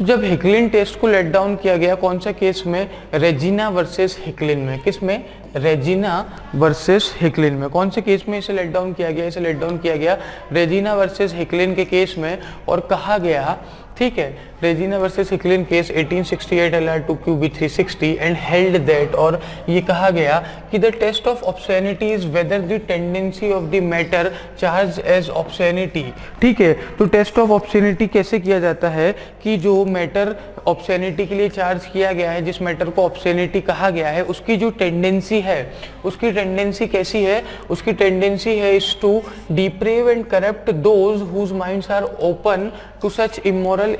तो जब Hicklin test को लेट डाउन किया गया कौन सा केस में, रेजिना वर्सेस हिकलिन में, किस में, रेजिना वर्सेस हिकलिन में, कौन से केस में इसे लेट डाउन किया गया, इसे लेट डाउन किया गया रेजिना वर्सेस हिकलिन के केस में। और कहा गया, ठीक है, Regina versus Hicklin case 1868 LR2QB 360 and held that, और ये कहा गया कि the test of obscenity is whether the tendency of the matter charged as obscenity. ठीक है, तो टेस्ट ऑफ ऑब्सैनिटी कैसे किया जाता है कि जो मैटर ऑब्सैनिटी के लिए चार्ज किया गया है, जिस मैटर को ऑब्सैनिटी कहा गया है, उसकी जो टेंडेंसी है, उसकी टेंडेंसी कैसी है, उसकी टेंडेंसी है is to deprave and corrupt those whose minds are open to such immoral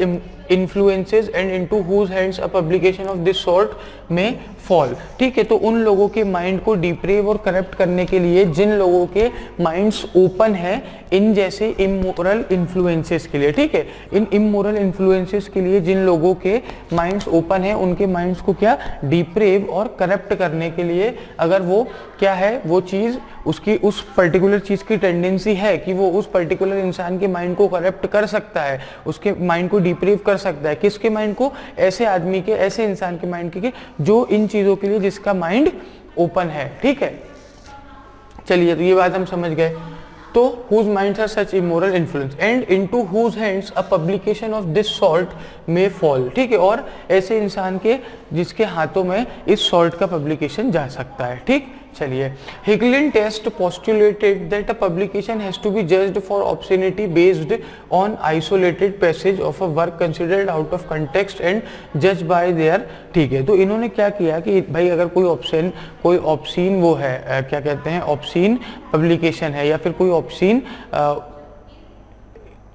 influences and into whose hands a publication of this sort may fall। ठीक है, तो उन लोगों के माइंड को डिप्रेव और करप्ट करने के लिए जिन लोगों के माइंड्स ओपन है इन जैसे इमोरल इन्फ्लुएंसेस के लिए, ठीक है, इन इमोरल इन्फ्लुएंसेस के लिए जिन लोगों के माइंड्स ओपन है उनके माइंड्स को क्या, डिप्रेव और करप्ट करने के लिए, अगर वो क्या है, वो चीज उसकी उस पर्टिकुलर चीज की टेंडेंसी है कि वो उस पर्टिकुलर इंसान के माइंड को करप्ट कर सकता है, उसके माइंड को डिप्रेव कर सकता है, किसके माइंड को, ऐसे आदमी के, ऐसे इंसान के माइंड के जो इन चीजों के लिए जिसका माइंड ओपन है। ठीक है, चलिए, तो ये बात हम समझ गए। तो whose minds are such immoral influence and into whose hands a publication of this sort may fall। ठीक है, और ऐसे इंसान के जिसके हाथों में इस सॉर्ट का पब्लिकेशन जा सकता है। ठीक, चलिए, Hicklin test postulated that a publication has to be judged for obscenity based on isolated passage of a work considered out of context and judged by their। ठीक है, तो इन्होंने क्या किया कि भाई अगर कोई ऑब्सीन वो है, क्या कहते हैं, ऑब्सीन पब्लिकेशन है या फिर कोई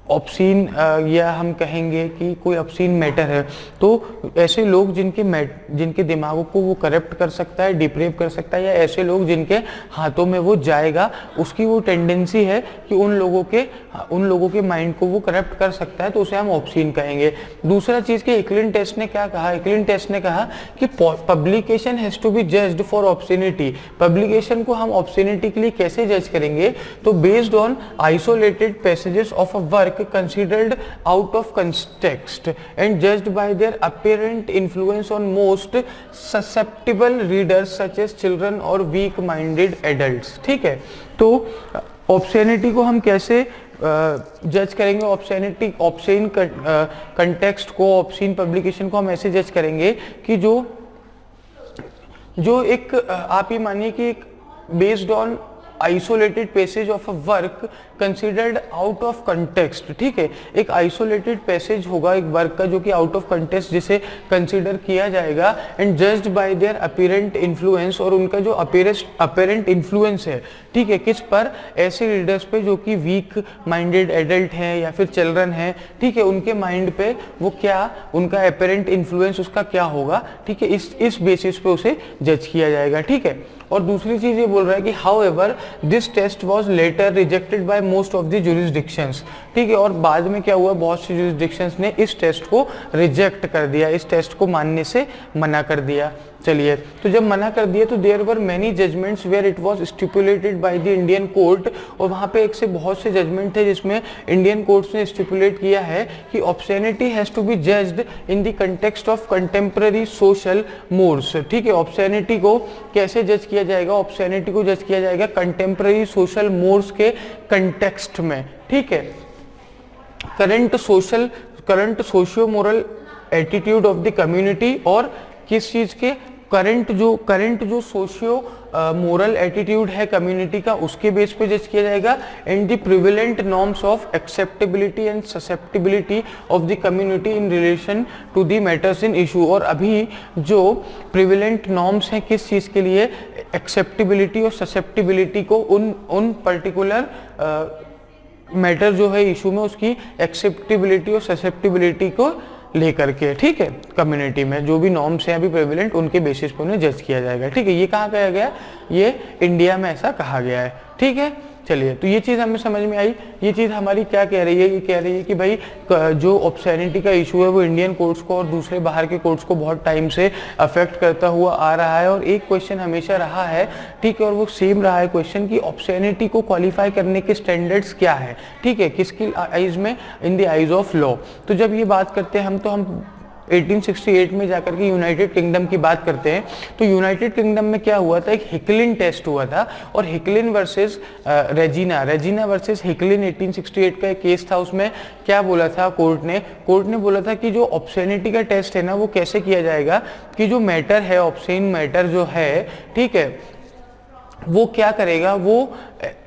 ऑब्सीन या हम कहेंगे कि कोई ऑब्सीन मैटर है, तो ऐसे लोग जिनके दिमागों को वो करप्ट कर सकता है, डिप्रेव कर सकता है, या ऐसे लोग जिनके हाथों में वो जाएगा, उसकी वो टेंडेंसी है कि उन लोगों के माइंड को वो करप्ट कर सकता है, तो उसे हम ऑब्सीन कहेंगे। दूसरा चीज कि हिकलिन टेस्ट ने क्या कहा, हिकलिन टेस्ट ने कहा कि publication has to be judged for obscenity. Publication को हम ऑब्सीनिटी के लिए कैसे जज करेंगे, तो based on isolated passages of a work considered out of context and judged by their apparent influence on most susceptible readers such as children or weak minded adults। ठीक है, तो ऑब्सैनिटी को हम कैसे जज करेंगे, ऑब्सैन कंटेक्स्ट को, ऑब्सीन पब्लिकेशन को हम ऐसे जज करेंगे कि जो एक आप ये मानिए कि एक based on isolated passage of a work considered out of context. ठीक है, एक आइसोलेटेड पैसेज होगा एक वर्क का जो कि आउट ऑफ कंटेक्स्ट जिसे कंसिडर किया जाएगा, and judged bye there apparent influence, और उनका जो अपीरेंट इन्फ्लुएंस है, ठीक है, किस पर, ऐसे रीडर्स पे जो कि वीक माइंडेड एडल्ट हैं या फिर चिल्ड्रन हैं, ठीक है, उनके माइंड पे वो क्या, उनका अपीरेंट इन्फ्लुएंस उसका क्या होगा, ठीक है, इस बेसिस पे उसे जज किया जाएगा। ठीक है, और दूसरी चीज ये बोल रहा है कि however this test was later rejected by most of the jurisdictions. ठीक है, और बाद में क्या हुआ, बहुत सी जुरिसडिक्शंस ने इस टेस्ट को रिजेक्ट कर दिया, इस टेस्ट को मानने से मना कर दिया। चलिए, तो जब मना कर दिया तो there were many judgments where it was stipulated by the Indian court, और वहां पे एक से बहुत से जजमेंट थे जिसमें इंडियन कोर्ट्स ने स्टिपुलेट किया है कि obscenity has to be judged in the context of contemporary social mores. ठीक है, ऑब्सैनिटी को कैसे जज किया जाएगा, ऑब्सैनिटी को जज किया जाएगा कंटेम्पररी सोशल मोड्स के कंटेक्स्ट में। ठीक है, current socio moral attitude of the community, और किस चीज के, करंट जो सोशियो मोरल एटीट्यूड है कम्युनिटी का, उसके बेस पे जज किया जाएगा, and the prevalent norms of acceptability and susceptibility of the community in relation to the matters in issue. और अभी जो प्रिवेलेंट नॉर्म्स हैं किस चीज के लिए, एक्सेप्टेबिलिटी और ससेप्टिबिलिटी को, उन पर्टिकुलर मैटर जो है इशू में उसकी एक्सेप्टेबिलिटी और ससेप्टिबिलिटी को लेकर के, ठीक है, कम्युनिटी में जो भी नॉर्म्स हैं अभी प्रेवलेंट उनके बेसिस पे उन्हें जज किया जाएगा। ठीक है, ये कहाँ कहा गया, ये इंडिया में ऐसा कहा गया है। ठीक है, चलिए, तो ये चीज़ हमें समझ में आई। ये चीज़ हमारी क्या कह रही है, ये कह रही है कि भाई जो ऑब्सैनिटी का इशू है वो इंडियन कोर्ट्स को और दूसरे बाहर के कोर्ट्स को बहुत टाइम से अफेक्ट करता हुआ आ रहा है, और एक क्वेश्चन हमेशा रहा है, ठीक है, और वो सेम रहा है क्वेश्चन कि ऑब्सैनिटी को क्वालिफाई करने के स्टैंडर्ड्स क्या है, ठीक है, किसकी आइज में, in the eyes of law. तो जब ये बात करते हैं हम, तो हम 1868 में जाकर के यूनाइटेड किंगडम की बात करते हैं तो यूनाइटेड किंगडम में क्या हुआ था, एक हिकलिन टेस्ट हुआ था और Hicklin versus Regina versus Hicklin 1868 का एक केस था। उसमें क्या बोला था कोर्ट ने बोला था कि जो ऑब्ससेनिटी का टेस्ट है ना वो कैसे किया जाएगा कि जो मैटर है, ऑब्ससेन मैटर जो है, ठीक है, वो क्या करेगा, वो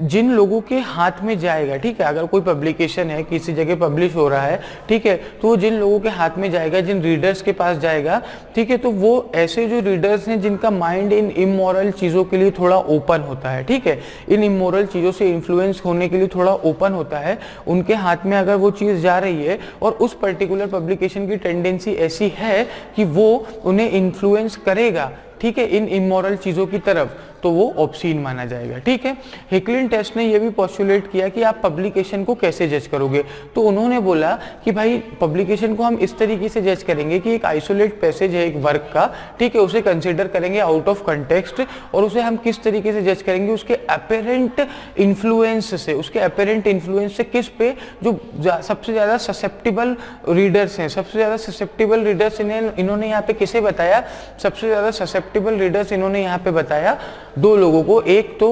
जिन लोगों के हाथ में जाएगा, ठीक है, अगर कोई पब्लिकेशन है किसी जगह पब्लिश हो रहा है, ठीक है, तो वो जिन लोगों के हाथ में जाएगा, जिन रीडर्स के पास जाएगा, ठीक है, तो वो ऐसे जो रीडर्स हैं जिनका माइंड इन इमोरल चीज़ों के लिए थोड़ा ओपन होता है, ठीक है, इन इमोरल चीज़ों से इन्फ्लुएंस होने के लिए थोड़ा ओपन होता है, उनके हाथ में अगर वो चीज़ जा रही है और उस पर्टिकुलर पब्लिकेशन की टेंडेंसी ऐसी है कि वो उन्हें इन्फ्लुएंस करेगा, ठीक है, इन इमोरल चीज़ों की तरफ, तो वो ऑब्सीन माना जाएगा, ठीक है। हिकलिन टेस्ट ने ये भी पोस्टुलेट किया कि आप पब्लिकेशन को कैसे जज करोगे, तो उन्होंने बोला कि भाई पब्लिकेशन को हम इस तरीके से जज करेंगे कि एक आइसोलेट पैसेज है एक वर्क का, ठीक है, उसे कंसीडर करेंगे आउट ऑफ कंटेक्स्ट और उसे हम किस तरीके से जज करेंगे, उसके अपेरेंट इन्फ्लुएंस से, उसके अपेरेंट इन्फ्लुएंस से किस पे जो सबसे ज़्यादा ससेप्टिबल रीडर्स हैं, सबसे ज़्यादा ससेप्टिबल रीडर्स इन्होंने यहाँ पे किसे बताया, सबसे ज़्यादा ससेप्टिबल रीडर्स इन्होंने यहाँ पे बताया दो लोगों को, एक तो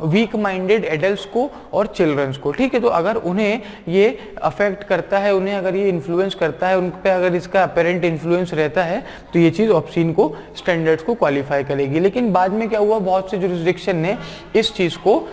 वीक माइंडेड एडल्ट्स को और चिल्ड्रंस को, ठीक है। तो अगर उन्हें ये अफेक्ट करता है, उन्हें अगर ये इन्फ्लुएंस करता है, उन पे अगर इसका अपेरेंट इन्फ्लुएंस रहता है तो ये चीज़ ऑब्सीन को स्टैंडर्ड्स को क्वालिफाई करेगी। लेकिन बाद में क्या हुआ, बहुत से जुरिस्डिक्शन ने इस चीज़ को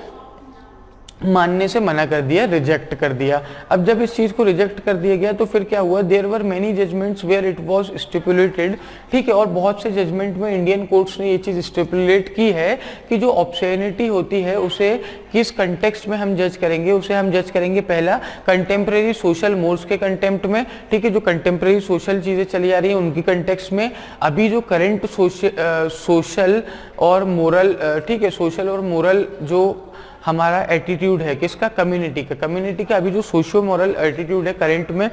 मानने से मना कर दिया, रिजेक्ट कर दिया। अब जब इस चीज़ को रिजेक्ट कर दिया गया तो फिर क्या हुआ, there were many judgments where it was stipulated, ठीक है, और बहुत से जजमेंट में इंडियन कोर्ट्स ने ये चीज़ स्टिपुलेट की है कि जो ऑब्ससेनिटी होती है उसे किस कंटेक्स्ट में हम जज करेंगे, उसे हम जज करेंगे पहला कंटेम्प्रेरी सोशल मोड्स के कंटेम्प्ट में, ठीक है, जो कंटेम्प्रेरी सोशल चीज़ें चली आ रही हैं उनकी कंटेक्स्ट में, अभी जो करंट सोशल और मोरल, ठीक है, सोशल और मोरल जो हमारा एटीट्यूड है किसका, कम्युनिटी का अभी जो सोशियो मोरल एटीट्यूड है करंट में,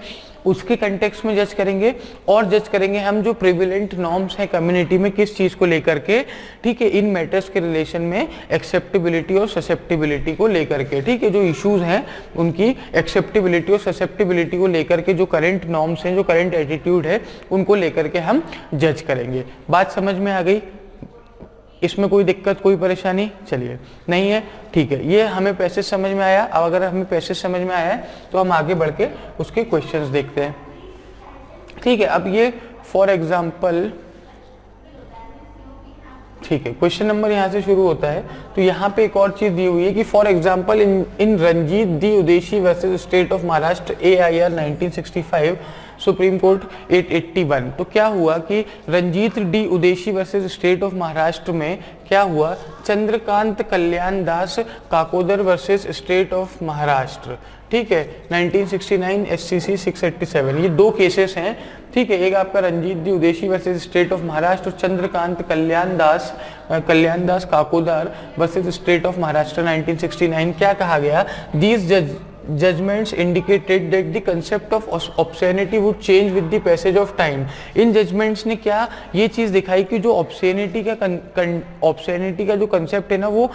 उसके कंटेक्स्ट में जज करेंगे, और जज करेंगे हम जो प्रिविलेंट नॉर्म्स हैं कम्युनिटी में किस चीज़ को लेकर के, ठीक है, इन मैटर्स के रिलेशन में एक्सेप्टेबिलिटी और ससेप्टिबिलिटी को लेकर के, ठीक है, जो इश्यूज हैं उनकी एक्सेप्टेबिलिटी और ससेप्टिबिलिटी को लेकर के, जो करंट नॉर्म्स हैं, जो करंट एटीट्यूड है, उनको लेकर के हम जज करेंगे। बात समझ में आ गई, इसमें कोई दिक्कत कोई परेशानी, चलिए नहीं है, ठीक है, ये हमें पैसेज समझ में आया। अब अगर हमें पैसेज समझ में आया है तो हम आगे बढ़ के उसके क्वेश्चंस देखते हैं, ठीक है। अब ये फॉर एग्जांपल, ठीक है, क्वेश्चन नंबर यहाँ से शुरू होता है, तो यहाँ पे एक और चीज दी हुई है कि for example in Ranjit D Udeshi versus state of Maharashtra AIR 1965 supreme court 881, तो क्या हुआ कि Ranjit D Udeshi versus state of Maharashtra में क्या हुआ, Chandrakant Kalyan Das Kakodar versus state of Maharashtra, ठीक है, 1969 SCC 687, ये दो केसेस हैं, ठीक है, एक आपका Ranjit D Udeshi versus state of Maharashtra और Chandrakant Kalyan Das Kakodar versus state of Maharashtra 1969। क्या कहा गया, these judgments indicated that the concept of obscenity would change with the passage of time। In judgments ने क्या ये चीज दिखाई कि जो obscenity का जो कंसेप्ट है ना वो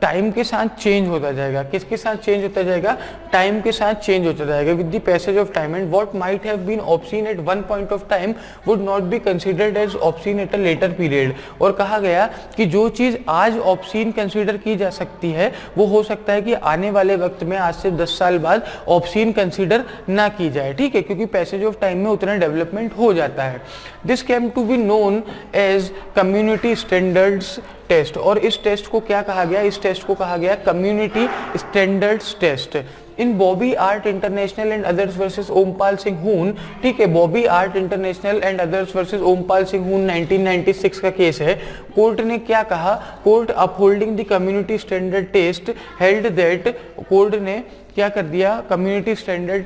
टाइम के साथ चेंज होता जाएगा। किसके साथ चेंज होता जाएगा, टाइम के साथ चेंज होता जाएगा with the passage of time, and what might have been obscene at one point of time would not be considered as obscene at a later period. और कहा गया कि जो चीज आज ऑब्सीन कंसीडर की जा सकती है वो हो सकता है कि आने वाले वक्त में आज से 10 साल बाद ऑब्सीन कंसीडर ना की जाए, ठीक है, क्योंकि पैसेज ऑफ टाइम में उतना डेवलपमेंट हो जाता है। This came to be known as community standards test, और इस टेस्ट को क्या कहा गया, इस टेस्ट को कहा गया community standards test. In Bobby Art International and others versus Ompal Singh Hoon, ठीक है, Bobby Art International and others versus Ompal Singh Hoon 1996 का केस है। कोर्ट ने क्या कहा, court upholding the community standard test held that, court ने क्या कर दिया, कम्युनिटी स्टैंडर्ड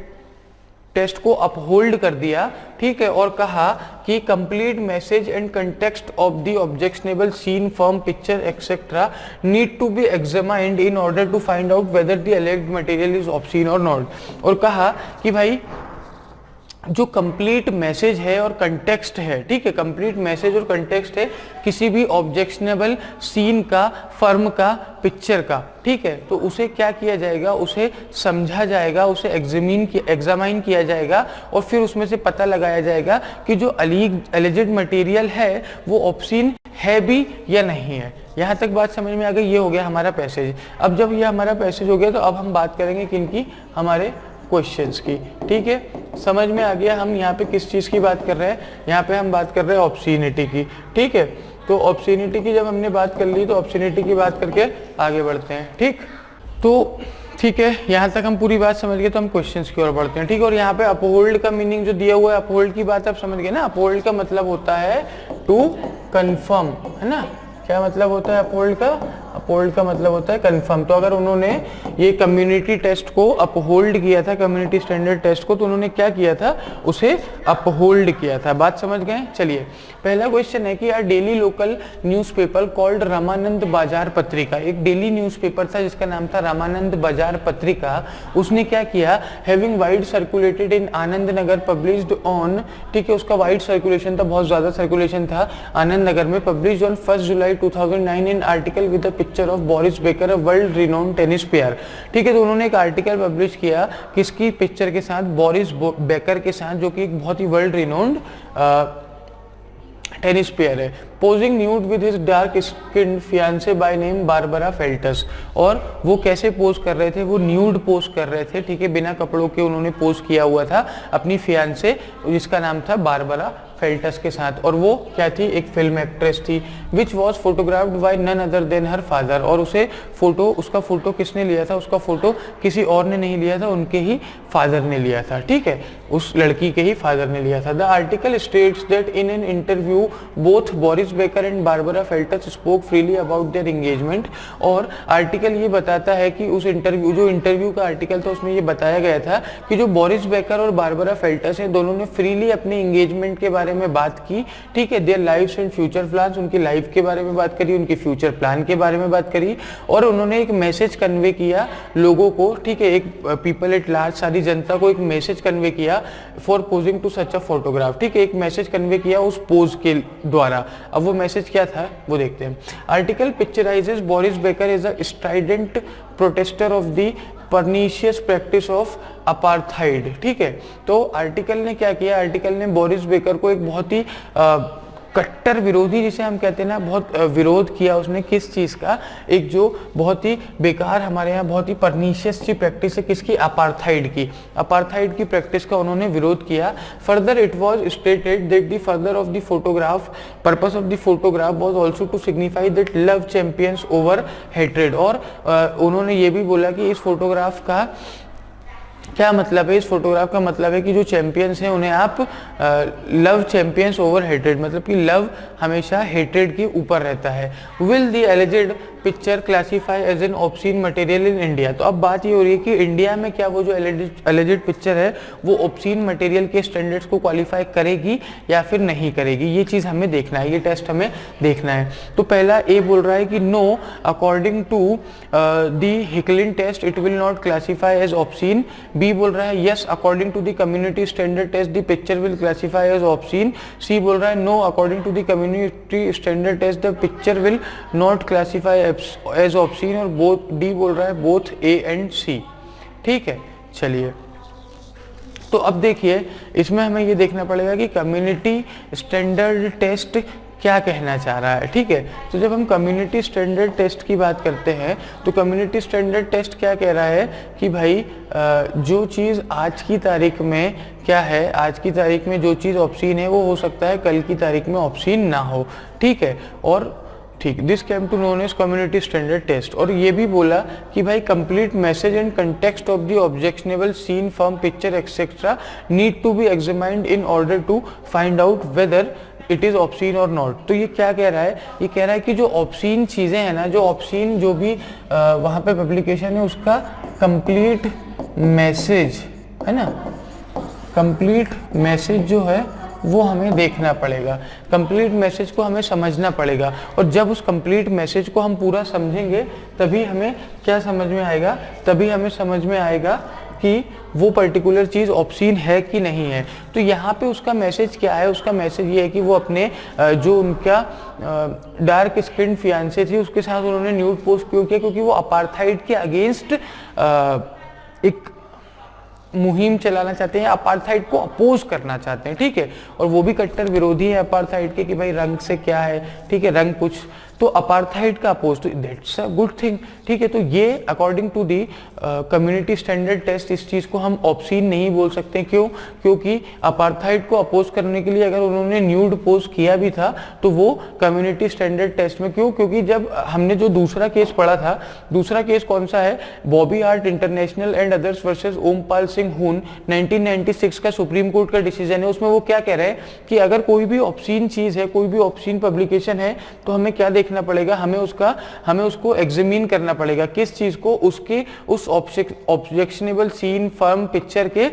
टेस्ट को अपहोल्ड कर दिया, ठीक है, और कहा कि complete message and context of the objectionable scene form picture etcetera need to be examined in order to find out whether the alleged material is obscene और नॉट। और कहा कि भाई जो कंप्लीट मैसेज है और कंटेक्स्ट है, ठीक है, कंप्लीट मैसेज और कंटेक्स्ट है किसी भी ऑब्जेक्शनेबल सीन का, फर्म का, पिक्चर का, ठीक है, तो उसे क्या किया जाएगा, उसे समझा जाएगा, उसे एग्जामाइन किया जाएगा और फिर उसमें से पता लगाया जाएगा कि जो एलिजिड मटेरियल है वो ऑब्सीन है भी या नहीं है। यहाँ तक बात समझ में आ गई। ये हो गया हमारा पैसेज। अब जब ये हमारा पैसेज हो गया तो अब हम बात करेंगे किनकी, हमारे क्वेश्चंस की, ठीक है। समझ में आ गया हम यहाँ पे किस चीज़ की बात कर रहे हैं, यहाँ पे हम बात कर रहे हैं ऑब्सीनिटी की, ठीक है। तो ऑब्सीनिटी की जब हमने बात कर ली तो ऑब्सीनिटी की बात करके आगे बढ़ते हैं, ठीक। तो ठीक है, यहाँ तक हम पूरी बात समझ गए तो हम क्वेश्चंस की ओर बढ़ते हैं, ठीक। और यहाँ पे अपहोल्ड का मीनिंग जो दिया हुआ है, अपहोल्ड की बात आप समझ गए ना। अपहोल्ड का मतलब होता है टू कंफर्म, है ना। क्या मतलब होता है अपहोल्ड का? अपहोल्ड का मतलब होता है कंफर्म। तो अगर उन्होंने ये कम्युनिटी टेस्ट को अपहोल्ड किया था, कम्युनिटी स्टैंडर्ड टेस्ट को, तो उन्होंने क्या किया था, उसे अपहोल्ड किया था। बात समझ गए? चलिए, पहला क्वेश्चन है कि यार daily local newspaper called Ramanand बाजार पत्रिका, एक डेली न्यूज़पेपर था जिसका नाम था रामानंद बाजार पत्रिका, उसने क्या किया, having wide circulated in Anand Nagar published on, ठीक है, उसका वाइड सर्कुलेशन था, बहुत ज्यादा सर्कुलेशन था आनंद नगर में, published on 1 July 2009 in article with the picture of Boris Becker, a world renowned tennis player, ठीक है। तो उन्होंने एक आर्टिकल पब्लिश किया किसकी पिक्चर के साथ, बोरिस बेकर के साथ, जो कि एक बहुत ही वर्ल्ड रिनोन्ड टेनिस प्लेयर है। Posing nude with his dark skinned fiancee by name Barbara Feltus, और वो कैसे पोज कर रहे थे, वो न्यूड पोज कर रहे थे, ठीक है, बिना कपड़ों के उन्होंने पोज किया हुआ था अपनी फियांसे जिसका नाम था बारबरा फेल्टस के साथ, और वो क्या थी, एक फिल्म एक्ट्रेस थी, which was photographed by none other than her father, और उसका फोटो किसने लिया था, उसका फोटो किसी और ने नहीं लिया था, उनके ही फादर ने लिया था, ठीक है, उस लड़की के ही फादर ने लिया था। The article states that in an interview both Boris Becker and Barbara Feltus spoke freely about their engagement, और आर्टिकल ये बताता है कि उस इंटरव्यू का आर्टिकल था, उसमें ये बताया गया था कि जो बोरिस बेकर और बारबरा फेल्टस हैं, दोनों ने फ्रीली अपने एंगेजमेंट के बारे में बात की, ठीक है, their lives and future plans, उनकी लाइफ के बारे में बात करी, उनके फ्यूचर प्लान के बारे में बात करी, और उन्होंने एक मैसेज कन्वे किया लोगों को, ठीक है, एक पीपल एट लार्ज, सारी जनता को एक मैसेज कन्वे किया for posing to such a photograph, ठीक है, एक मैसेज कन्वे किया उस पोज के द्वारा। अब वो मैसेज क्या था वो देखते हैं। Article picturises Boris Becker is a strident protester of the pernicious practice of apartheid, ठीक है। तो आर्टिकल ने क्या किया, आर्टिकल ने बोरिस बेकर को एक बहुत ही कट्टर विरोधी, जिसे हम कहते हैं ना, बहुत विरोध किया उसने, किस चीज का, एक जो बहुत ही बेकार, हमारे यहाँ बहुत ही परनीशियस सी प्रैक्टिस है किसकी, अपार्थाइड की, अपार्थाइड की प्रैक्टिस का उन्होंने विरोध किया। Further it was stated that the further of the photograph, purpose of the photograph was also to signify that love champions over hatred, और उन्होंने ये भी बोला कि इस फोटोग्राफ का क्या मतलब है, इस फोटोग्राफ का मतलब है कि जो चैंपियंस हैं उन्हें आप लव चैंपियंस ओवर हेट्रेड, मतलब कि लव हमेशा हेट्रेड के ऊपर रहता है। Will the alleged picture classify as an obscene material in India, तो अब बात ये हो रही है कि इंडिया में क्या वो जो एलिजिड पिक्चर है वो ऑब्सीन मटेरियल के स्टैंडर्ड्स को क्वालिफाई करेगी या फिर नहीं करेगी, ये चीज़ हमें देखना है, ये टेस्ट हमें देखना है। तो पहला ए बोल रहा है कि no, according to the Hicklin test it will not classify as obscene. B बोल रहा है yes, according to the community standard test the picture will classify as obscene. C बोल रहा है no, according to the community standard test the picture will not classify as obscene, और both, D बोल रहा है बोथ ए एंड सी, ठीक है। चलिए, तो अब देखिए इसमें हमें ये देखना पड़ेगा कि कम्युनिटी स्टैंडर्ड टेस्ट क्या कहना चाह रहा है, ठीक है। तो जब हम कम्युनिटी स्टैंडर्ड टेस्ट की बात करते हैं तो कम्युनिटी स्टैंडर्ड टेस्ट क्या कह रहा है कि भाई जो चीज़ आज की तारीख में क्या है, आज की तारीख में जो चीज़ ऑब्सीन है वो हो सकता है कल की तारीख में ऑब्सीन ना हो, ठीक है। और ठीक, this came to known as community standard test. और ये भी बोला कि भाई complete message and context of the objectionable scene from picture etcetera need to be examined in order to find out whether it is obscene और not. तो ये क्या कह रहा है, ये कह रहा है कि जो ऑब्सीन चीज़ें हैं ना, जो ऑब्सीन जो भी वहाँ पे पब्लिकेशन है उसका कंप्लीट मैसेज है ना, कंप्लीट मैसेज जो है वो हमें देखना पड़ेगा, कंप्लीट मैसेज को हमें समझना पड़ेगा, और जब उस कंप्लीट मैसेज को हम पूरा समझेंगे तभी हमें क्या समझ में आएगा, तभी हमें समझ में आएगा कि वो पर्टिकुलर चीज़ ऑब्सीन है कि नहीं है। तो यहाँ पे उसका मैसेज क्या है, उसका मैसेज ये है कि वो अपने जो उनका डार्क स्किन फियांसे थी उसके साथ उन्होंने न्यूड पोस्ट क्यों किया, क्योंकि वो अपार्थाइड के अगेंस्ट एक मुहिम चलाना चाहते हैं, अपार्थाइड को अपोज करना चाहते हैं, ठीक है। और वो भी कट्टर विरोधी है अपार्थाइड के कि भाई रंग से क्या है, ठीक है, रंग कुछ, तो अपार्थाइड का अपोज, तो दैट्स अ गुड थिंग, ठीक है। तो ये according to the community standard test इस चीज को हम ऑब्सीन नहीं बोल सकते। क्यों? क्योंकि अपार्थाइड को अपोज करने के लिए अगर उन्होंने न्यूड पोज किया भी था तो वो कम्युनिटी स्टैंडर्ड टेस्ट में, क्यों? क्योंकि जब हमने जो दूसरा केस पढ़ा था, दूसरा केस कौन सा है, Bobby Art International and others versus Ompal Singh हुन 1996 का सुप्रीम कोर्ट का डिसीजन है। उसमें वो क्या कह रहे हैं कि अगर कोई भी ऑब्सीन चीज है, कोई भी ऑब्सीन पब्लिकेशन है, तो हमें क्या देखना पड़ेगा, हमें उसको एग्जामिन करना पड़ेगा, किस चीज को, उसके उस ऑब्जेक्शनेबल सीन फर्म पिक्चर के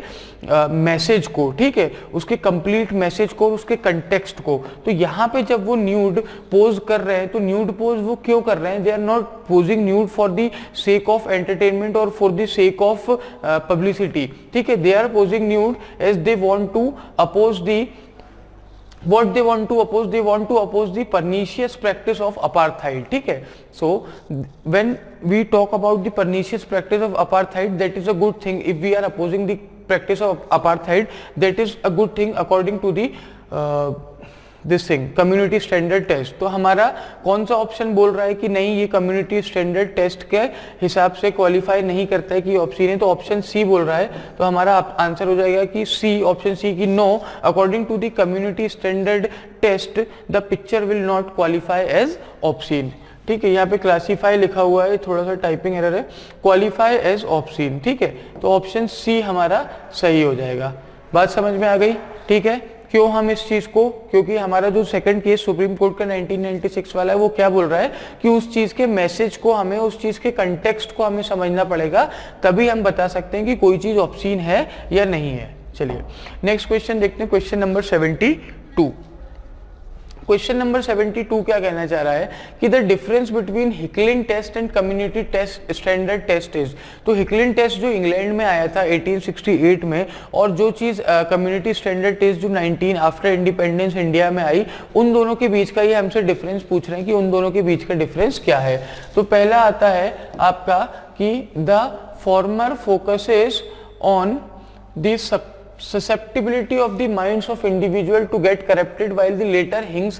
मैसेज को, ठीक है, उसके कंप्लीट मैसेज को, उसके कंटेक्स्ट को। तो यहाँ पे जब वो न्यूड पोज कर रहे हैं तो न्यूड पोज वो क्यों कर रहे हैं, they are not posing nude for the sake of entertainment और for the sake of publicity, ठीक है, they are posing nude as they want to oppose the what they want to oppose the pernicious practice of apartheid, ठीक है। So when we talk about the pernicious practice of apartheid, that is a good thing. If we are opposing the practice of apartheid, that is a good thing according to the this thing community standard test. तो हमारा कौन सा option बोल रहा है कि नहीं, ये कम्युनिटी स्टैंडर्ड टेस्ट के हिसाब से क्वालिफाई नहीं करता है कि ऑप्शन है, तो ऑप्शन सी बोल रहा है। तो हमारा आंसर हो जाएगा कि सी, ऑप्शन सी की no, according to the community standard test the picture will not qualify as obscene, ठीक है। यहाँ पे क्लासीफाई लिखा हुआ है, थोड़ा सा टाइपिंग एरर है, क्वालिफाई एज ऑब्सीन, ठीक है। तो ऑप्शन सी हमारा सही हो जाएगा। बात समझ में आ गई, ठीक है। क्यों हम इस चीज को, क्योंकि हमारा जो सेकंड केस सुप्रीम कोर्ट का 1996 वाला है वो क्या बोल रहा है कि उस चीज के मैसेज को हमें, उस चीज के कंटेक्स्ट को हमें समझना पड़ेगा, तभी हम बता सकते हैं कि कोई चीज ऑब्सीन है या नहीं है। चलिए नेक्स्ट क्वेश्चन देखते हैं, क्वेश्चन नंबर 72। क्वेश्चन नंबर 72 क्या कहना चाह रहा है कि the difference between Hicklin test and community test standard test is. तो हिकलिन टेस्ट जो इंग्लैंड में आया था 1868 में, और जो चीज कम्युनिटी स्टैंडर्ड टेस्ट जो 19 आफ्टर इंडिपेंडेंस इंडिया में आई, उन दोनों के बीच का ये हमसे डिफरेंस पूछ रहे हैं कि उन दोनों के बीच का डिफरेंस क्या है। तो पहला आता है आपका कि the former focuses on the susceptibility of the minds of individual to get corrupted, while the later hinges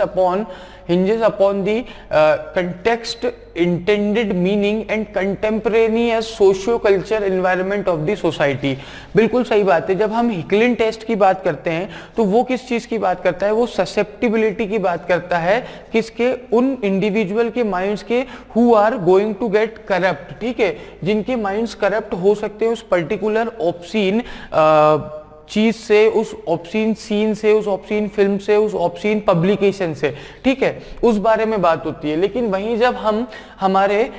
upon the context, intended meaning and contemporaneous socio-culture environment of the society। बिल्कुल सही बात है। जब हम हिकलिन टेस्ट की बात करते हैं तो वो किस चीज की बात करता है, वो ससेप्टिबिलिटी की बात करता है, किसके, उन इंडिविजुअल के माइंड्स के who are going to get corrupt, ठीक है, जिनके माइंड्स करप्ट हो सकते हैं उस पर्टिकुलर ऑब्सीन चीज से, उस ऑब्सीन सीन से, उस ऑब्सीन फिल्म से, उस ऑब्सीन पब्लिकेशन से, ठीक है, उस बारे में बात होती है। लेकिन वहीं जब हम हमारे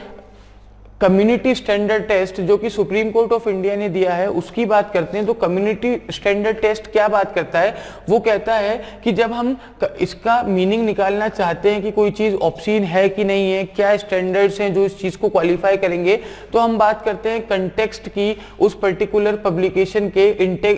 कम्युनिटी स्टैंडर्ड टेस्ट जो कि सुप्रीम कोर्ट ऑफ इंडिया ने दिया है उसकी बात करते हैं, तो कम्युनिटी स्टैंडर्ड टेस्ट क्या बात करता है, वो कहता है कि जब हम इसका मीनिंग निकालना चाहते हैं कि कोई चीज ऑब्सीन है कि नहीं है, क्या स्टैंडर्ड्स हैं जो इस चीज को क्वालिफाई करेंगे, तो हम बात करते हैं कंटेक्स्ट की, उस पर्टिकुलर पब्लिकेशन के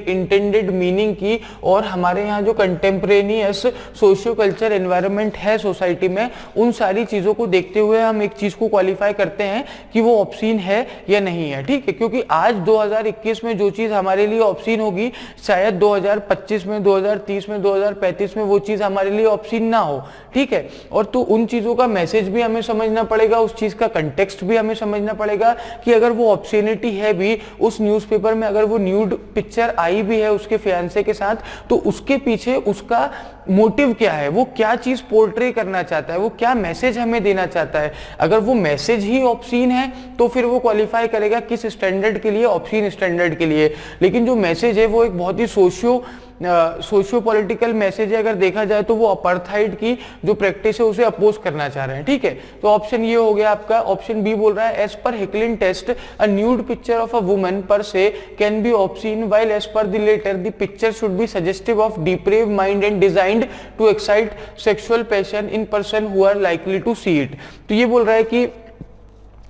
इंटेंडेड मीनिंग की, और हमारे यहाँ जो कंटेम्परेनियस सोशियो कल्चर एनवायरनमेंट है सोसाइटी में, उन सारी चीजों को देखते हुए हम एक चीज को क्वालिफाई करते हैं कि वो ऑब्सीन है या नहीं है, ठीक है। क्योंकि आज 2021 में जो चीज हमारे लिए ऑब्सीन होगी, शायद 2025 में, 2030 में, 2035 में वो चीज हमारे लिए ऑब्सीन ना हो, ठीक है। और तो उन चीजों का मैसेज भी हमें समझना पड़ेगा, उस चीज का कंटेक्स्ट भी हमें समझना पड़ेगा कि अगर वो ऑब्सीनिटी है भी, उस न्यूज़पेपर में अगर वो न्यूड पिक्चर आई भी है उसके फियांसे के साथ, तो उसके पीछे उसका मोटिव क्या है, वो क्या चीज पोर्ट्रे करना चाहता है, वो क्या मैसेज हमें देना चाहता है। अगर वो मैसेज ही ऑब्सीन है तो फिर वो क्वालिफाई करेगा किस स्टैंडर्ड के लिए, ऑब्सीन स्टैंडर्ड के लिए। लेकिन जो मैसेज है वो एक बहुत ही सोशियो पॉलिटिकल मैसेज है, अगर देखा जाए तो वो अपार्थाइड की जो प्रैक्टिस है उसे अपोज करना चाह रहे हैं, ठीक है। तो ऑप्शन ये हो गया आपका, ऑप्शन बी बोल रहा है as per Hicklin test a nude picture of a woman per se can be obscene, while as per the latter the picture should be suggestive of depraved mind and designed to excite sexual passion in person who are likely to see it. तो ये बोल रहा है कि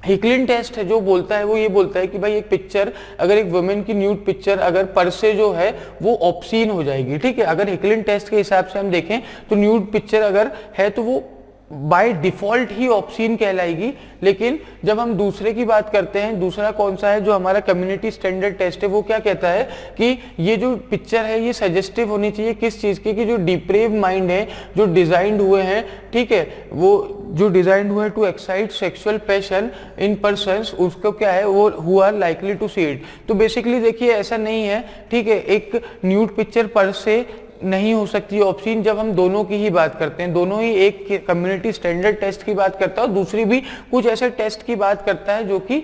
Hicklin test है जो बोलता है वो ये बोलता है कि भाई एक पिक्चर, अगर एक वुमेन की न्यूड पिक्चर अगर पर से जो है वो ऑब्सीन हो जाएगी, ठीक है। अगर हिकलिन टेस्ट के हिसाब से हम देखें तो न्यूड पिक्चर अगर है तो वो बाय डिफॉल्ट ही ऑब्सीन कहलाएगी। लेकिन जब हम दूसरे की बात करते हैं, दूसरा कौन सा है जो हमारा कम्युनिटी स्टैंडर्ड टेस्ट है, वो क्या कहता है कि ये जो पिक्चर है ये सजेस्टिव होनी चाहिए किस चीज की, कि जो डिप्रेव माइंड है, जो डिजाइंड हुए हैं, ठीक है, वो जो डिजाइंड हुए to excite sexual passion in persons, उसको क्या है, वो who are likely to see it. तो बेसिकली देखिए ऐसा नहीं है, ठीक है, एक न्यूड पिक्चर पर से नहीं हो सकती ऑप्शन। जब हम दोनों की ही बात करते हैं, दोनों ही एक कम्युनिटी स्टैंडर्ड टेस्ट की बात करता है और दूसरी भी कुछ ऐसे टेस्ट की बात करता है जो कि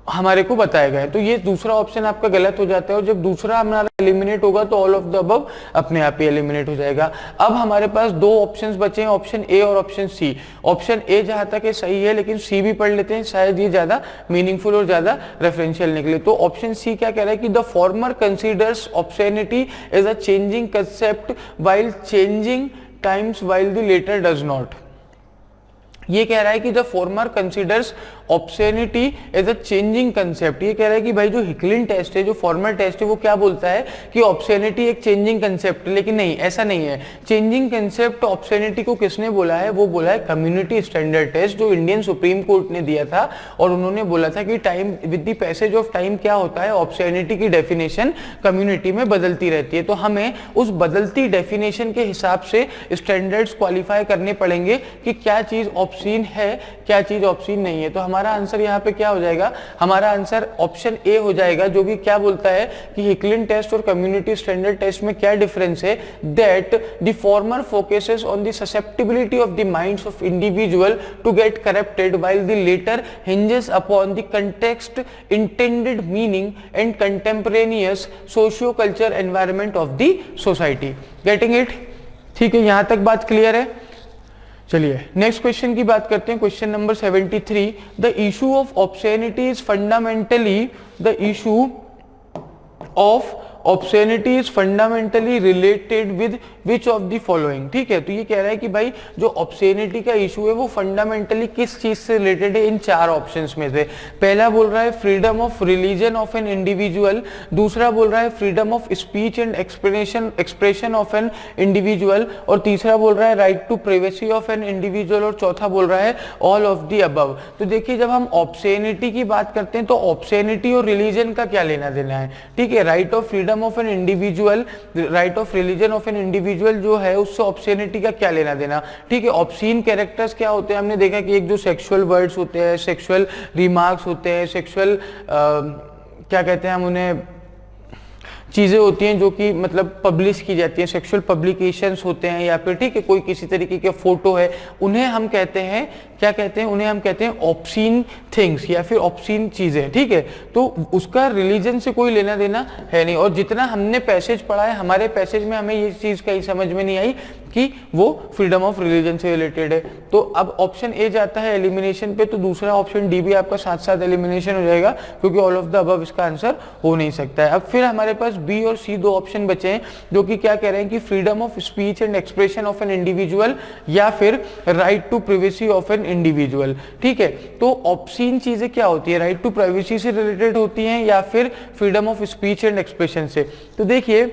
हमारे को बताया गया है। तो ये दूसरा ऑप्शन आपका गलत हो जाता है और जब दूसरा हमारा एलिमिनेट होगा तो ऑल ऑफ द अबव अपने आप ही एलिमिनेट हो जाएगा। अब हमारे पास दो ऑप्शंस बचे हैं, ऑप्शन ए और ऑप्शन सी। ऑप्शन ए जहां तक है सही है, लेकिन सी भी पढ़ लेते हैं, शायद ये ज्यादा मीनिंगफुल और ज्यादा रेफरेंशियल निकले। तो ऑप्शन सी क्या कह रहा है कि the former considers obscenity as a changing concept while changing times while the latter does not. ये कह रहा है कि the former considers obscenity as a changing concept. ये कह रहा है कि भाई जो हिकलिन टेस्ट है, जो फॉर्मल टेस्ट है, वो क्या बोलता है कि ऑब्सैनिटी एक चेंजिंग कंसेप्ट, लेकिन नहीं, ऐसा नहीं है। चेंजिंग कंसेप्ट ऑब्सैनिटी को किसने बोला है, वो बोला है कम्युनिटी स्टैंडर्ड टेस्ट, जो इंडियन सुप्रीम कोर्ट ने दिया था। और उन्होंने बोला था कि time with the passage of time क्या होता है, ऑब्सैनिटी की डेफिनेशन कम्युनिटी में बदलती रहती है। तो हमें उस बदलती डेफिनेशन के हिसाब से स्टैंडर्ड्स क्वालिफाई करने पड़ेंगे कि क्या चीज ऑब्सीन है, क्या चीज ऑब्सीन नहीं है। तो हमारा आंसर यहाँ पे क्या हो जाएगा, हमारा आंसर ऑप्शन ए हो जाएगा, जो कि क्या बोलता है कि हिकलिन टेस्ट और कम्युनिटी स्टैंडर्ड टेस्ट में क्या डिफरेंस है, that the former focuses on the susceptibility of the minds of individual to get corrupted while the latter hinges upon the context, intended meaning and contemporaneous socio culture environment of the society. Getting it? ठीक है, यहां तक बात clear है। चलिए next question की बात करते हैं, question number 73। The issue of obscenity is fundamentally, the issue of obscenity is fundamentally related with which of the following. ठीक है, तो ये कह रहा है कि भाई जो ऑब्सैनिटी का इशू है वो फंडामेंटली किस चीज से रिलेटेड है, इन चार ऑप्शंस में से। पहला बोल रहा है freedom of religion of an individual, दूसरा बोल रहा है freedom of speech and expression of an individual, और तीसरा बोल रहा है right to privacy of an individual, और चौथा बोल रहा है ऑल ऑफ द अबव। तो देखिए जब हम ऑब्सैनिटी की बात करते हैं तो ऑब्सैनिटी और रिलीजन का क्या लेना देना है। ठीक है, right of freedom of an individual, right of religion of an individual जो है उससे ऑब्सैनिटी का क्या लेना देना। ठीक है, ऑब्सीन कैरेक्टर्स क्या होते हैं, हमने देखा कि एक जो सेक्सुअल वर्ड्स होते हैं, सेक्सुअल रिमार्क्स होते हैं, सेक्सुअल क्या कहते हैं हम उन्हें, चीज़ें होती हैं जो कि मतलब पब्लिश की जाती हैं, सेक्सुअल पब्लिकेशंस होते हैं, या फिर ठीक है कोई किसी तरीके के फोटो है, उन्हें हम कहते हैं, क्या कहते हैं, उन्हें हम कहते हैं ऑब्सीन थिंग्स या फिर ऑब्सीन चीज़ें। ठीक है, तो उसका रिलीजन से कोई लेना देना है नहीं। और जितना हमने पैसेज पढ़ा है, हमारे पैसेज में हमें ये चीज़ कहीं समझ में नहीं आई कि वो फ्रीडम ऑफ रिलीजन से रिलेटेड है। तो अब ऑप्शन ए जाता है एलिमिनेशन पे, तो दूसरा ऑप्शन डी भी आपका साथ साथ एलिमिनेशन हो जाएगा, क्योंकि ऑल ऑफ द अबव इसका आंसर हो नहीं सकता है। अब फिर हमारे पास बी और सी दो ऑप्शन बचे हैं, जो कि क्या कह रहे हैं कि freedom of speech and expression of an individual या फिर right to privacy of an individual. ठीक है, तो ऑब्सीन चीजें क्या होती है, राइट टू प्राइवेसी से रिलेटेड होती हैं या फिर freedom of speech and expression से। तो देखिए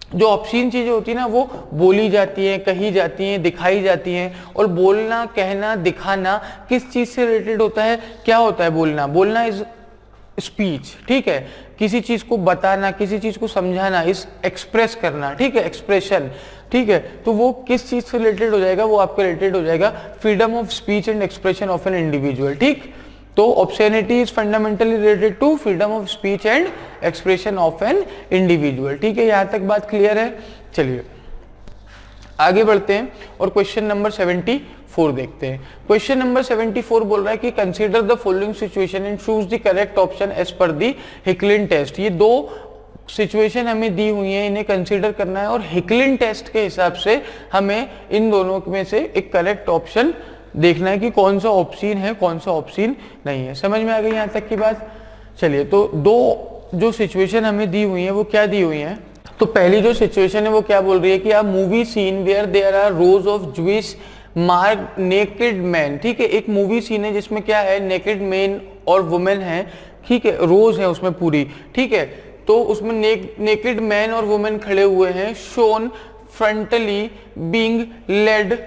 जो ऑब्सीन चीजें होती है ना, वो बोली जाती हैं, कही जाती हैं, दिखाई जाती हैं। और बोलना, कहना, दिखाना किस चीज से रिलेटेड होता है, क्या होता है बोलना, बोलना इज स्पीच। ठीक है, किसी चीज को बताना, किसी चीज को समझाना, इस एक्सप्रेस करना। ठीक है, एक्सप्रेशन। ठीक है, तो वो किस चीज से रिलेटेड हो जाएगा, वो आपका रिलेटेड हो जाएगा freedom of speech and expression of an individual. ठीक, तो obscenity is fundamentally related to freedom of speech and expression of an individual. ठीक है, यहां तक बात क्लियर है। चलिए आगे बढ़ते हैं और क्वेश्चन नंबर 74 देखते हैं। क्वेश्चन नंबर 74 बोल रहा है कि consider the following situation and choose the correct option as per the Hicklin test. ये दो सिचुएशन हमें दी हुई है, इन्हें कंसीडर करना है और हिकलिन टेस्ट के हिसाब से हमें इन दोनों में से एक करेक्ट ऑप्शन देखना है कि कौन सा ऑप्शन है, कौन सा ऑप्शन नहीं है। समझ में आ गई यहां तक की बात? चलिए, तो दो जो सिचुएशन हमें दी हुई है वो क्या दी हुई है। तो पहली जो सिचुएशन है वो क्या बोल रही है कि a movie scene where there are rows of Jewish mark naked man, ठीक है, एक मूवी सीन है जिसमें क्या है, नेकेड मैन और वुमेन है, ठीक है, रोज है उसमें पूरी, ठीक है, तो उसमें नेकेड मैन और वुमेन खड़े हुए हैं, shown frontally being led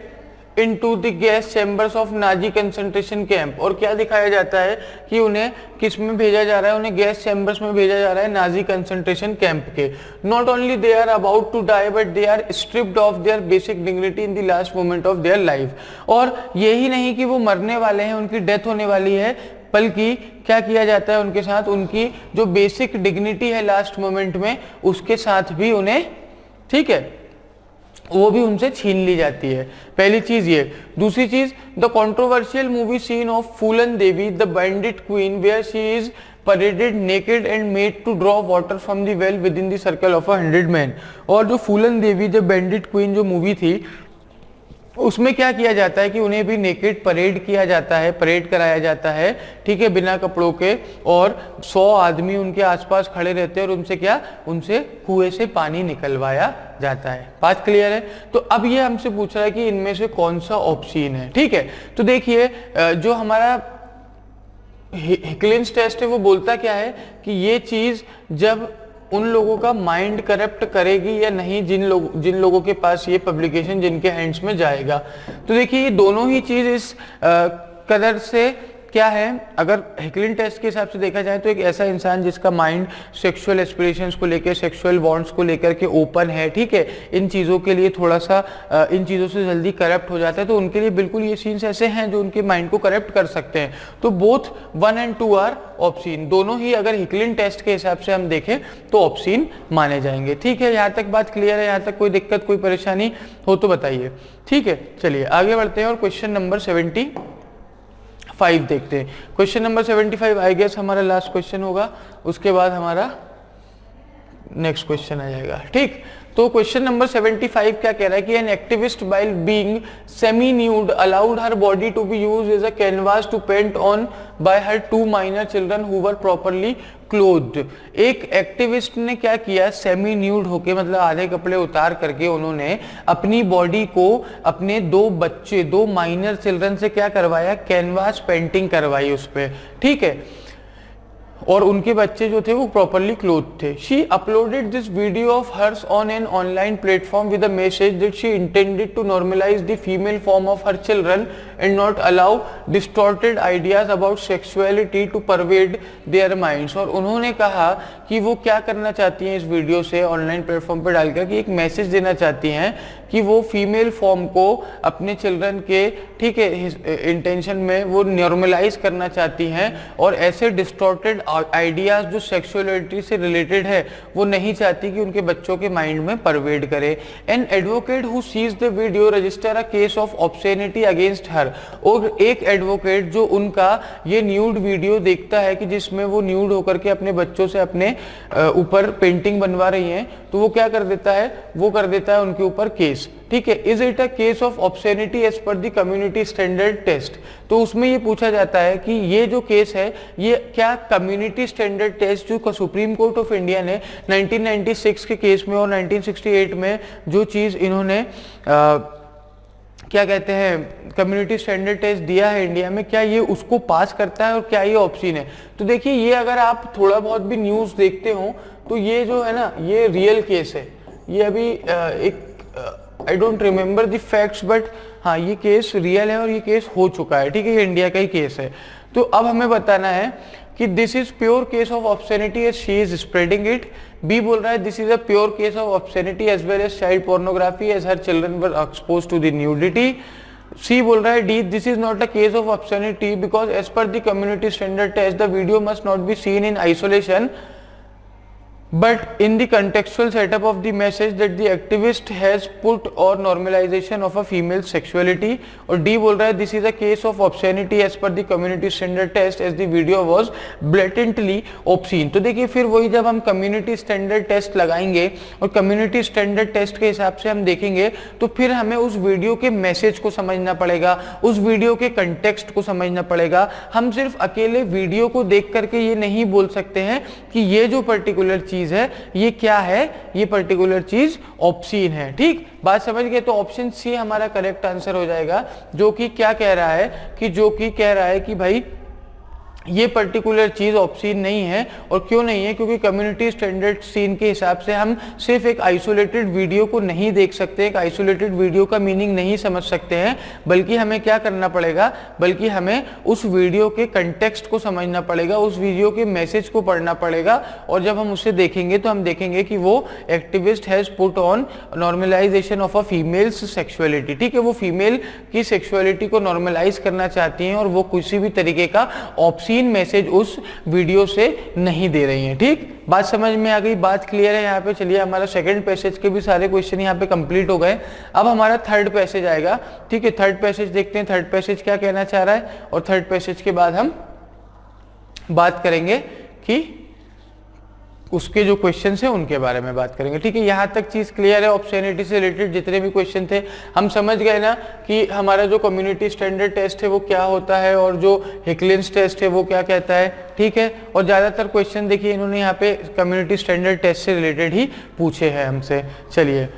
into the gas chambers of Nazi concentration camp. और क्या दिखाया जाता है कि उन्हें किस में भेजा जा रहा है, उन्हें गैस चैम्बर्स में भेजा जा रहा है, नाजी कंसंट्रेशन कैंप के। Not only they are about to die but they are stripped of their basic dignity in the last moment of their life. और यही नहीं कि वो मरने वाले हैं, उनकी डेथ होने वाली है, बल्कि क्या किया जाता है उनके साथ, उनकी जो बेसिक डिग्निटी है लास्ट मोमेंट में, उसके साथ भी उन्हें, ठीक है, वो भी उनसे छीन ली जाती है। पहली चीज ये। दूसरी चीज, the controversial movie scene of Phoolan Devi the bandit queen where she is paraded naked and made to draw water from the well within the circle of 100 men। और जो फूलन देवी द बैंडिट क्वीन जो मूवी थी, उसमें क्या किया जाता है कि उन्हें भी नेकेड परेड किया जाता है, परेड कराया जाता है, ठीक है, बिना कपड़ों के, और 100 आदमी उनके आसपास खड़े रहते हैं और उनसे क्या, उनसे कुएं से पानी निकलवाया जाता है। बात क्लियर है? तो अब ये हमसे पूछ रहा है कि इनमें से कौन सा ऑप्शन है, ठीक है। तो देखिए जो हमारा हिकलिंस टेस्ट है वो बोलता क्या है कि ये चीज जब उन लोगों का माइंड करप्ट करेगी या नहीं, जिन लोगों के पास ये पब्लिकेशन जिनके हैंड्स में जाएगा। तो देखिए ये दोनों ही चीज इस कदर से क्या है, अगर हिकलिन टेस्ट के हिसाब से देखा जाए तो एक ऐसा इंसान जिसका माइंड सेक्सुअल एस्पिरेशंस को लेकर, सेक्सुअल वांट्स को लेकर के ओपन है, ठीक है, इन चीज़ों के लिए थोड़ा सा इन चीज़ों से जल्दी करप्ट हो जाता है, तो उनके लिए बिल्कुल ये सीन्स ऐसे हैं जो उनके माइंड को करप्ट कर सकते हैं। तो बोथ 1 और 2 आर ऑप्शन, दोनों ही अगर हिकलिन टेस्ट के हिसाब से हम देखें तो ऑप्शन माने जाएंगे। ठीक है, यहाँ तक बात क्लियर है? यहाँ तक कोई दिक्कत, कोई परेशानी हो तो बताइए। ठीक है, चलिए आगे बढ़ते हैं और क्वेश्चन नंबर 75 देखते हैं। क्वेश्चन नंबर 75 आई गेस हमारा लास्ट क्वेश्चन होगा, उसके बाद हमारा नेक्स्ट क्वेश्चन आ जाएगा। ठीक, तो क्वेश्चन नंबर 75 क्या कह रहा है कि an activist while being semi nude allowed her body to be used as a canvas to paint on by her 2 minor children who were properly clothed। एक एक्टिविस्ट ने क्या किया, सेमी न्यूड होके, मतलब आधे कपड़े उतार करके उन्होंने अपनी बॉडी को अपने 2 बच्चे, 2 माइनर चिल्ड्रन से क्या करवाया, कैनवास पेंटिंग करवाई उस पे। ठीक है, और उनके बच्चे जो थे वो प्रॉपरली क्लोथ थे। She uploaded this video of hers on an online platform with a message that she intended to normalise the female form of her children and not allow distorted ideas about sexuality to pervade their minds. और उन्होंने कहा कि वो क्या करना चाहती हैं इस वीडियो से, ऑनलाइन प्लेटफॉर्म पर डालकर, कि एक मैसेज देना चाहती हैं कि वो फीमेल फॉर्म को अपने चिल्ड्रन के, ठीक है, इंटेंशन में वो नॉर्मलाइज करना चाहती हैं, और ऐसे डिस्टॉर्टेड आइडियाज जो सेक्सुअलिटी से रिलेटेड है वो नहीं चाहती कि उनके बच्चों के माइंड में परवेड करे। An advocate who sees the video register a case of obscenity against her. और एक एडवोकेट जो उनका ये न्यूड वीडियो देखता है कि जिसमें वो न्यूड होकर के अपने बच्चों से अपने ऊपर पेंटिंग बनवा रही हैं, तो वो क्या कर देता है, वो कर देता है उनके ऊपर केस। ठीक है, is it a case of obscenity as per the community standard test. तो उसमें ये पूछा जाता है कि ये जो केस है ये क्या कम्युनिटी स्टैंडर्ड टेस्ट जो सुप्रीम कोर्ट ऑफ इंडिया ने 1996 के केस में और 1968 में जो चीज इन्होंने क्या कहते हैं कम्युनिटी स्टैंडर्ड टेस्ट दिया है इंडिया में, क्या ये उसको पास करता है और क्या ये ऑप्शन है। तो देखिए ये अगर आप थोड़ा बहुत भी न्यूज देखते हो तो ये जो है ना, ये रियल केस है। ये अभी एक I don't remember the facts, but हाँ ये केस रियल है और ये केस हो चुका है। ठीक है, ये इंडिया का ही केस है। तो अब हमें बताना है कि this is pure case of obscenity as she is spreading it. B बोल रहा है this is a pure case of obscenity as well as child pornography as her children were exposed to the nudity. C बोल रहा है D this is not a case of obscenity because as per the community standard test the video must not be seen in isolation but in the contextual setup of the message that the activist has put or normalization of a female sexuality। और D बोल रहा है this is a case of obscenity as per the community standard test as the video was blatantly obscene। तो देखिए फिर वही, जब हम community standard test लगाएंगे और community standard test के हिसाब से हम देखेंगे तो फिर हमें उस वीडियो के मैसेज को समझना पड़ेगा, उस वीडियो के कंटेक्स्ट को समझना पड़ेगा। हम सिर्फ अकेले वीडियो को देख करके ये नहीं बोल सकते हैं कि ये जो पर्टिकुलर चीज चीज है, ये क्या है, ये पर्टिकुलर चीज ऑब्सीन है। ठीक, बात समझ गए? तो ऑप्शन सी हमारा करेक्ट आंसर हो जाएगा, जो कि क्या कह रहा है कि भाई ये पर्टिकुलर चीज ऑब्सीन नहीं है। और क्यों नहीं है? क्योंकि कम्युनिटी स्टैंडर्ड सीन के हिसाब से हम सिर्फ एक आइसोलेटेड वीडियो को नहीं देख सकते, एक आइसोलेटेड वीडियो का मीनिंग नहीं समझ सकते हैं, बल्कि हमें क्या करना पड़ेगा, बल्कि हमें उस वीडियो के कंटेक्स्ट को समझना पड़ेगा, उस वीडियो के मैसेज को पढ़ना पड़ेगा। और जब हम उसे देखेंगे तो हम देखेंगे कि वो activist has put on normalization of a females sexuality. ठीक है, वो फीमेल की सेक्सुअलिटी को नॉर्मलाइज करना चाहती हैं और वो किसी भी तरीके का ऑप्शन मैसेज उस वीडियो से नहीं दे रही हैं। ठीक, बात समझ में आ गई, बात क्लियर है यहाँ पे। चलिए, हमारा सेकंड पैसेज के भी सारे क्वेश्चन यहाँ पे कंप्लीट हो गए। अब हमारा थर्ड पैसेज आएगा। ठीक है, थर्ड पैसेज देखते हैं, थर्ड पैसेज क्या कहना चाह रहा है, और थर्ड पैसेज के बाद हम बात करेंगे कि उसके जो क्वेश्चन है उनके बारे में बात करेंगे। ठीक है, यहाँ तक चीज क्लियर है। ऑब्ससेनिटी से रिलेटेड जितने भी क्वेश्चन थे हम समझ गए ना कि हमारा जो कम्युनिटी स्टैंडर्ड टेस्ट है वो क्या होता है और जो हिकलिन्स टेस्ट है वो क्या कहता है। ठीक है, और ज्यादातर क्वेश्चन देखिए इन्होंने यहाँ पे कम्युनिटी स्टैंडर्ड टेस्ट से रिलेटेड ही पूछे हैं हमसे। चलिए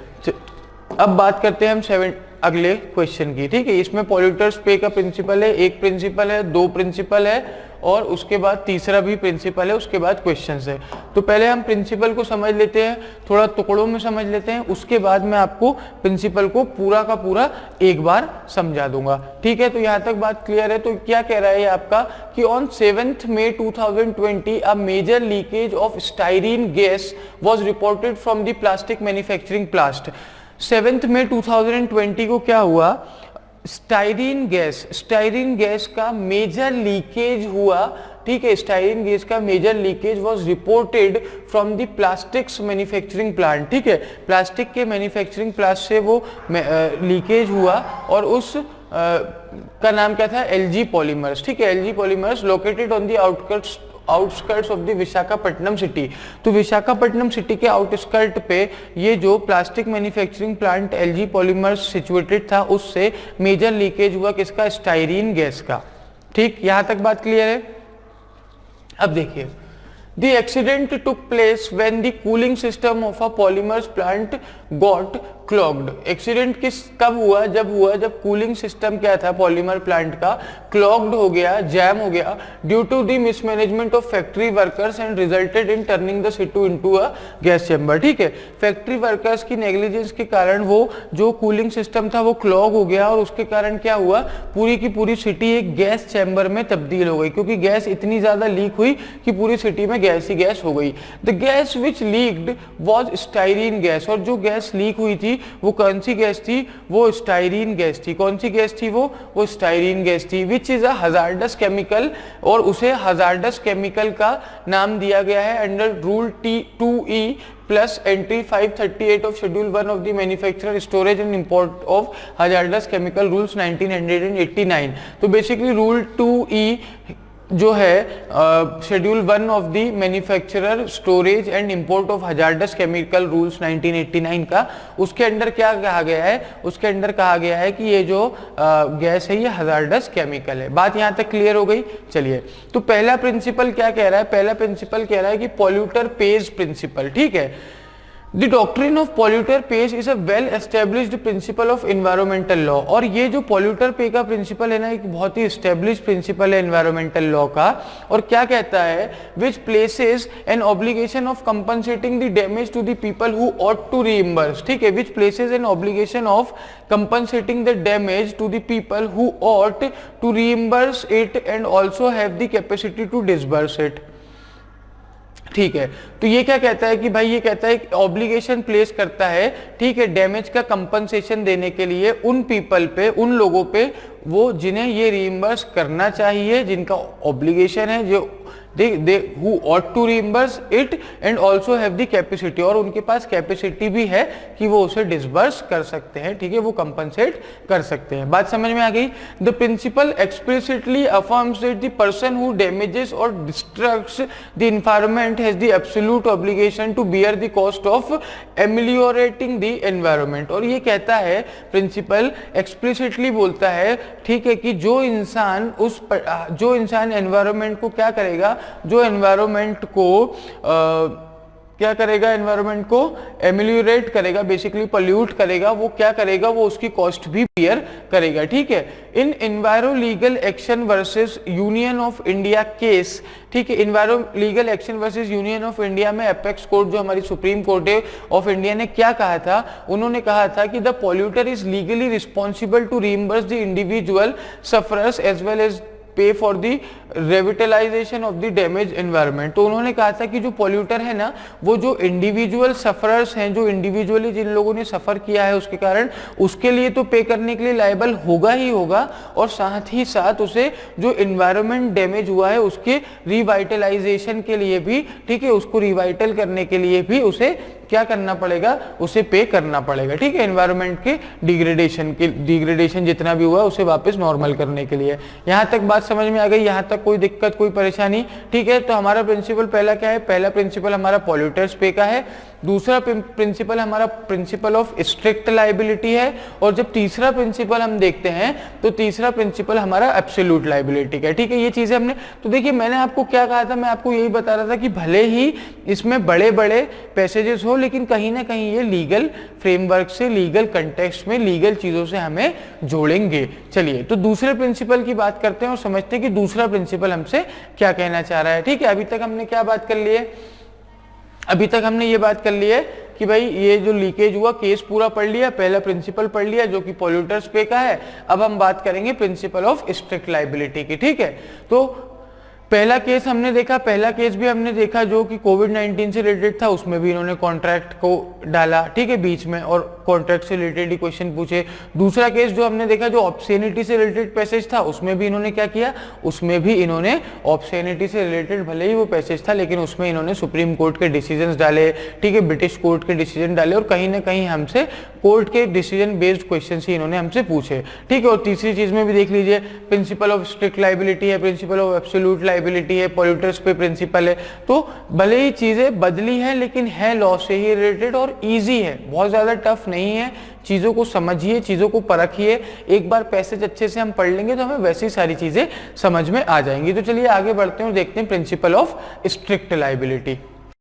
अब बात करते हैं हम अगले क्वेश्चन की। ठीक है, इसमें पॉल्यूटर्स पे का प्रिंसिपल है, एक प्रिंसिपल है, दो प्रिंसिपल है और उसके बाद तीसरा भी प्रिंसिपल है, उसके बाद क्वेश्चंस है। तो पहले हम प्रिंसिपल को समझ लेते हैं, थोड़ा टुकड़ों में समझ लेते हैं, उसके बाद मैं आपको प्रिंसिपल को पूरा का पूरा एक बार समझा दूंगा। ठीक है, तो यहाँ तक बात क्लियर है। तो क्या कह रहा है आपका कि on 7 May 2020 a major leakage of styrene gas was reported from the plastic manufacturing plant. 7 मई 2020 को क्या हुआ, स्टाइरीन गैस का मेजर लीकेज हुआ। ठीक है, स्टाइरीन गैस का major leakage was reported from the plastics manufacturing plant. ठीक है, प्लास्टिक के मैन्युफैक्चरिंग प्लांट से वो लीकेज हुआ और उस का नाम क्या था, एलजी पॉलीमर्स। ठीक है, LG polymers located on the outskirts of the Visakhapatnam city. तो विशाखापट्टनम सिटी के आउटस्कर्ट पे ये जो plastic manufacturing plant LG polymers situated था, उससे मेजर लीकेज हुआ किसका, स्टाइरीन गैस का। ठीक, यहां तक बात क्लियर है। अब देखिए, The accident took place when the cooling system of a polymers plant got clogged. Accident कब हुआ, जब कूलिंग सिस्टम क्या था पॉलीमर प्लांट का, क्लॉग्ड हो गया, जैम हो गया, due to the mismanagement of factory workers and resulted in turning the city into a gas chamber. ठीक है, फैक्ट्री वर्कर्स की नेग्लिजेंस के कारण वो जो कूलिंग सिस्टम था वो क्लॉग हो गया और उसके कारण क्या हुआ, पूरी की पूरी सिटी एक गैस चैम्बर में तब्दील हो गई, क्योंकि गैस इतनी ज्यादा लीक हुई कि पूरी सिटी में गैस ही गैस हो गई। The gas which leaked was styrene gas, और जो गैस लीक हुई थी वो कौन सी गैस थी, वो स्टाइरीन गैस थी। कौन सी गैस थी वो स्टाइरीन गैस थी, which is a hazardous chemical, और उसे हजार्डस केमिकल का नाम दिया गया है under rule T2E plus entry 538 of schedule 1 of the manufacturer storage and import of hazardous chemical rules 1989। तो बेसिकली रूल 2E जो है schedule 1 of the manufacturer storage and import of hazardous chemical rules 1989 का, उसके under क्या कहा गया है, उसके अंडर कहा गया है कि ये जो गैस है ये हजार्डस केमिकल है। बात यहां तक क्लियर हो गई। चलिए, तो पहला प्रिंसिपल क्या कह रहा है, पहला प्रिंसिपल कह रहा है कि पॉल्यूटर पेज प्रिंसिपल। ठीक है, The doctrine of polluter pays is a well established principle of environmental law। और ये जो polluter pay का principle है ना, एक बहुत ही established principle है environmental law का, और क्या कहता है, which places an obligation of compensating the damage to the people who ought to reimburse। ठीक है, which places an obligation of compensating the damage to the people who ought to reimburse it and also have the capacity to disburse it। ठीक है, तो ये क्या कहता है कि भाई, ये कहता है ऑब्लिगेशन प्लेस करता है, ठीक है, डैमेज का कंपनसेशन देने के लिए उन पीपल पे, उन लोगों पे, वो जिन्हें ये रीइंबर्स करना चाहिए, जिनका ऑब्लिगेशन है, जो they who ought to reimburse it and also have the capacity, और उनके पास कैपेसिटी भी है कि वो उसे डिसबर्स कर सकते हैं। ठीक है, वो कंपनसेट कर सकते हैं। बात समझ में आ गई। The principle explicitly affirms that the person who damages और destructs the environment has the absolute obligation to bear the cost of ameliorating the environment. और ये कहता है, प्रिंसिपल एक्सप्लिसिटली बोलता है, ठीक है, कि जो इंसान एनवायरनमेंट को क्या करेगा, जो एनवायरनमेंट को क्या करेगा, एनवायरनमेंट को एमिलियोरेट करेगा, बेसिकली पोल्यूट करेगा, वो क्या करेगा, वो उसकी कॉस्ट भी बियर करेगा, ठीक है। In Enviro Legal Action versus Union of India case, ठीक है, Enviro Legal Action versus Union of India में एपेक्स कोर्ट जो हमारी सुप्रीम कोर्ट है ऑफ इंडिया ने क्या कहा था, उन्होंने कहा था कि the polluter is legally responsible to reimburse the individual sufferers as well as pay for the revitalisation of the damage environment. तो उन्होंने कहा था कि जो पॉल्यूटर है ना, वो जो इंडिविजुअल सफरर्स हैं, जो इंडिविजुअली जिन लोगों ने सफर किया है उसके कारण, उसके लिए तो पे करने के लिए लायबल होगा ही होगा, और साथ ही साथ उसे जो एनवायरनमेंट डैमेज हुआ है उसके रिवाइटलाइजेशन के लिए भी, ठीक है, उसको रिवाइटल करने के लिए भी उसे क्या करना पड़ेगा, उसे पे करना पड़ेगा, ठीक है, एनवायरनमेंट के डिग्रेडेशन जितना भी हुआ है उसे वापस नॉर्मल करने के लिए। यहां तक बात समझ में आ गई, यहां तक कोई दिक्कत कोई परेशानी, ठीक है। तो हमारा प्रिंसिपल पहला क्या है, पहला प्रिंसिपल हमारा पॉल्यूटर्स पे का है, दूसरा प्रिंसिपल हमारा प्रिंसिपल ऑफ स्ट्रिक्ट लायबिलिटी है, और जब तीसरा प्रिंसिपल हम देखते हैं तो तीसरा प्रिंसिपल हमारा एब्सोल्यूट लायबिलिटी का है, ठीक है। ये चीजें हमने, तो देखिए मैंने आपको क्या कहा था, मैं आपको यही बता रहा था कि भले ही इसमें बड़े बड़े पैसेजेस हो, लेकिन कहीं ना कहीं ये लीगल फ्रेमवर्क से, लीगल कंटेक्स्ट में, लीगल चीजों से हमें जोड़ेंगे। चलिए तो दूसरे प्रिंसिपल की बात करते हैं और समझते हैं कि दूसरा प्रिंसिपल हमसे क्या कहना चाह रहा है, ठीक है। अभी तक हमने क्या बात कर ली है, अभी तक हमने ये बात कर ली है कि भाई ये जो लीकेज हुआ केस पूरा पढ़ लिया, पहला प्रिंसिपल पढ़ लिया जो कि पॉल्यूटर्स पे का है। अब हम बात करेंगे प्रिंसिपल ऑफ स्ट्रिक्ट लायबिलिटी की, ठीक है। तो पहला केस हमने देखा, पहला केस भी हमने देखा जो कि कोविड-19 से रिलेटेड था, उसमें भी इन्होंने कॉन्ट्रैक्ट को डाला, ठीक है, बीच में, और कॉन्ट्रैक्ट से रिलेटेड ही क्वेश्चन पूछे। दूसरा केस जो हमने देखा जो ऑब्ससेनिटी से रिलेटेड पैसेज था, उसमें भी इन्होंने क्या किया, उसमें भी इन्होंने ऑब्ससेनिटी से रिलेटेड, भले ही वो पैसेज था लेकिन उसमें इन्होंने सुप्रीम कोर्ट के डिसीजंस डाले, ठीक है, ब्रिटिश कोर्ट के डिसीजन डाले, और कहीं ना कहीं हमसे कोर्ट के डिसीजन बेस्ड क्वेश्चन ही इन्होंने हमसे पूछे, ठीक है। और तीसरी चीज में भी देख लीजिए, प्रिंसिपल ऑफ स्ट्रिक्ट लायबिलिटी है, प्रिंसिपल ऑफ एब्सोल्यूट लायबिलिटी है, पॉल्यूटर्स पे प्रिंसिपल है। तो भले ही चीजें बदली हैं लेकिन है लॉ से ही रिलेटेड और इजी है, बहुत ज्यादा टफ नहीं है। चीजों को समझिए, चीजों को परखिए, एक बार पैसेज अच्छे से हम पढ़ लेंगे तो हमें वैसी सारी चीजें समझ में आ जाएंगी। तो चलिए आगे बढ़ते हैं और देखते हैं प्रिंसिपल ऑफ स्ट्रिक्ट लायबिलिटी।